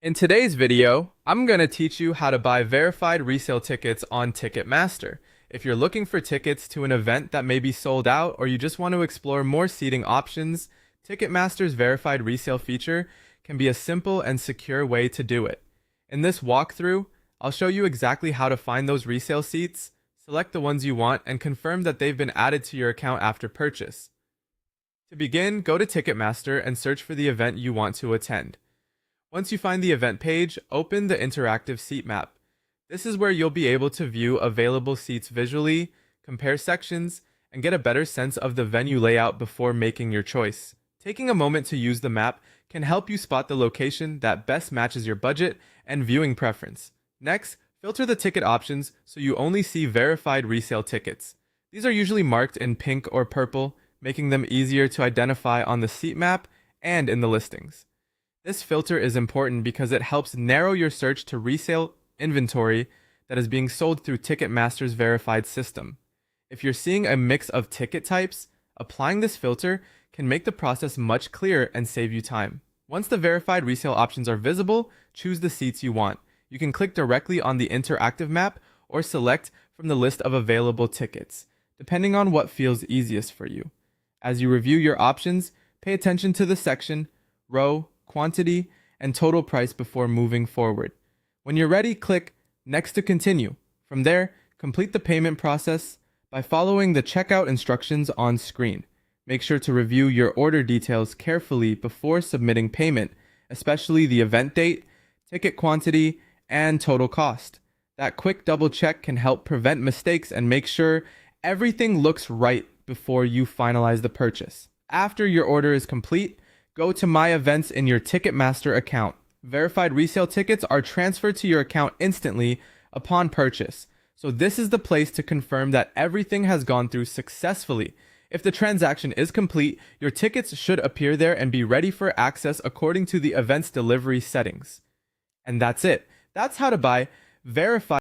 In today's video, I'm going to teach you how to buy verified resale tickets on Ticketmaster. If you're looking for tickets to an event that may be sold out or you just want to explore more seating options, Ticketmaster's verified resale feature can be a simple and secure way to do it. In this walkthrough, I'll show you exactly how to find those resale seats, select the ones you want, and confirm that they've been added to your account after purchase. To begin, go to Ticketmaster and search for the event you want to attend. Once you find the event page, open the interactive seat map. This is where you'll be able to view available seats visually, compare sections, and get a better sense of the venue layout before making your choice. Taking a moment to use the map can help you spot the location that best matches your budget and viewing preference. Next, filter the ticket options so you only see verified resale tickets. These are usually marked in pink or purple, making them easier to identify on the seat map and in the listings. This filter is important because it helps narrow your search to resale inventory that is being sold through Ticketmaster's verified system. If you're seeing a mix of ticket types, applying this filter can make the process much clearer and save you time. Once the verified resale options are visible, choose the seats you want. You can click directly on the interactive map or select from the list of available tickets, depending on what feels easiest for you. As you review your options, pay attention to the section, row, quantity, and total price before moving forward. When you're ready, click Next to continue. From there, complete the payment process by following the checkout instructions on screen. Make sure to review your order details carefully before submitting payment, especially the event date, ticket quantity, and total cost. That quick double check can help prevent mistakes and make sure everything looks right before you finalize the purchase. After your order is complete, go to My Events in your Ticketmaster account. Verified resale tickets are transferred to your account instantly upon purchase, so this is the place to confirm that everything has gone through successfully. If the transaction is complete, your tickets should appear there and be ready for access according to the event's delivery settings. And that's it. That's how to buy verified